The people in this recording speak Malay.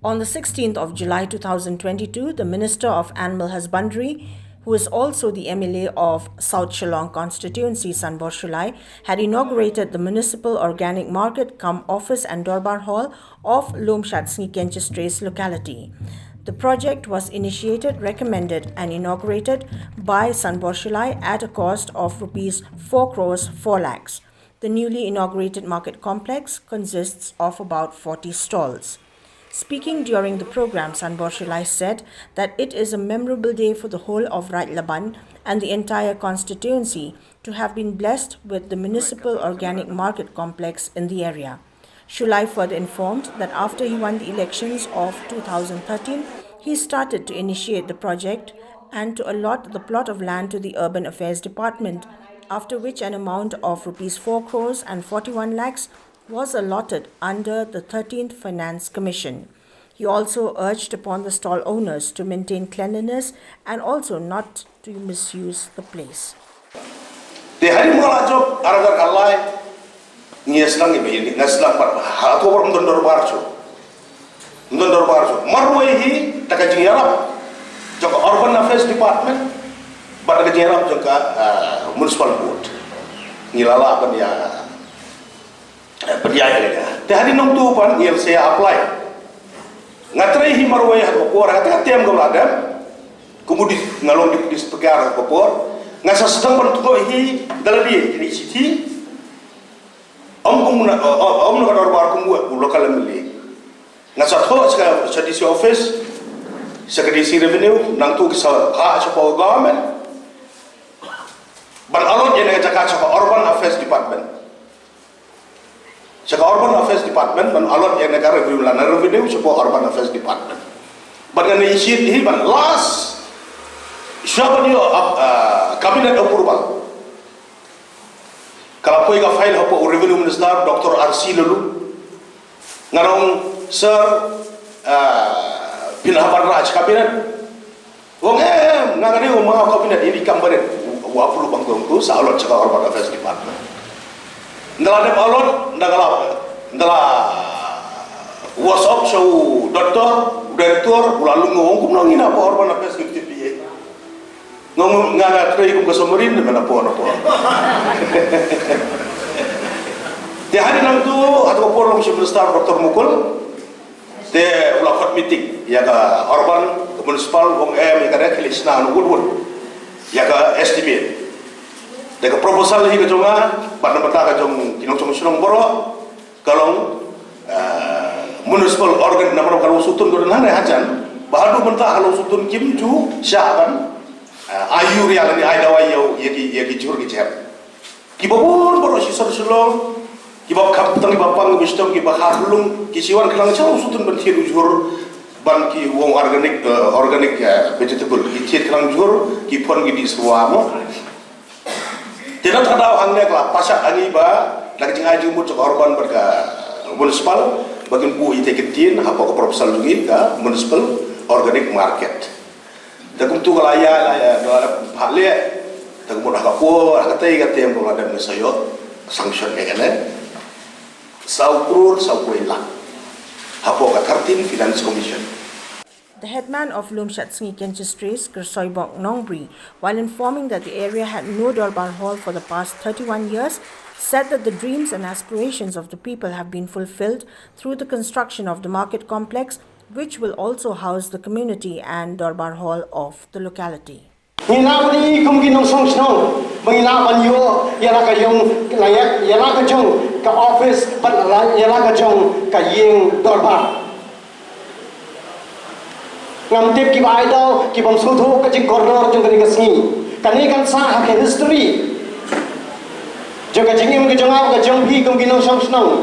On the 16th of July 2022, the Minister of Animal Husbandry, who is also the MLA of South Shillong constituency, Sanbor Shulai, had inaugurated the Municipal Organic Market cum Office and Dorbar Hall of Lomshatsngi Kenchistre's locality. The project was initiated, recommended and inaugurated by Sanbor Shulai at a cost of Rs 4 crores 4 lakhs. The newly inaugurated market complex consists of about 40 stalls. Speaking during the program, Sanbor Shulai said that it is a memorable day for the whole of Raja Laban and the entire constituency to have been blessed with the municipal organic market complex in the area. Shulai further informed that after he won the elections of 2013, he started to initiate the project and to allot the plot of land to the Urban Affairs Department, after which an amount of Rs 4 crores and 41 lakhs was allotted under the 13th Finance Commission. He also urged upon the stall owners to maintain cleanliness and also not to misuse the place. Di hari mula job aragar kalai ngiaslang ibe ngaslang par hatu orang ndor barjo marwai hi taka jingyarap jok Urban Affairs Department bar taka jingyarap jok municipal board ngilala apa dia berjaya di hari nong tu pan ngil saya apply ngatrai hi marwai hatu por kata tiam gabladam kemudian ngalong di pegar popor ngasa sedang bertukar hi dalabi ini citi om nak dorbar kumbuat lokal mili ngasa tho sedisi office sekredisi revenue nang tu kisah hak sepo government ban alon je dengan cakap Urban Affairs Department Urban Affairs Department ban alon je negara revenue sepo Urban Affairs Department ban ngani isi hi ban last siapa dia kabinet approval kalau poi ka file hapo revenue minister Dr. RC lalu ngarong sir pinhapan raj kabinet wong ngagani mga kabinet ini kambaret wa perlu bangkong tu salot sa Urban Affairs Department ndala dem alon ndala WhatsApp show doktor direktur lalu ngomong kumnangin apa Urban Affairs Department ngomong ngaga tray kum kasomorin mana po di hari nang tu atau por si minister Dr. Mukul de ulafat meeting ya ka urban municipal wong ya ka reklisna anu wud ya ka estimate de ka proposal hi ka jonga ban bata ka jong kinong sunong boro kalong municipal organ namro kalau sutun do nang hajan bahadu benta kalau sutun kimju syaban ayu real ni ai dawai yo yaki jur ki cer ki babon boro si Shillong ki bab kap tang bapang bistom ki baharlung ki siwan kelang chau sutun ban thiru jur ban ki wong organic vegetable ki thir kelang jur ki phon ki di suamo tidak ada hangnya kala pasak ani ba lagi jing aji mut urban berka municipal bagian bu ite ketin apa ko proposal lugin ka municipal organic market dakum tu kalaya dalam hale dakum dah kapo kata yang kalau ada mesayo sanction kene saukur saukuila hapo ka 13 Finance Commission. The headman of Lomshatsngi Kenchistre's Kersoybok Nongbri, while informing that the area had no Dorbar Hall for the past 31 years, said that the dreams and aspirations of the people have been fulfilled through the construction of the market complex, which will also house the community and Dorbar Hall of the locality. Ngilabani kumginong songsnong mengilaban yo yala ka yung layak yala ka jong ka office pat yala ka jong ka ying Dorbar ngamtip ki bai daw ki bang suthu ka jing corridor jong ka sngi kani kan sa ha ke history jong ka jing im ka jong ka jong bi kumginong songsnong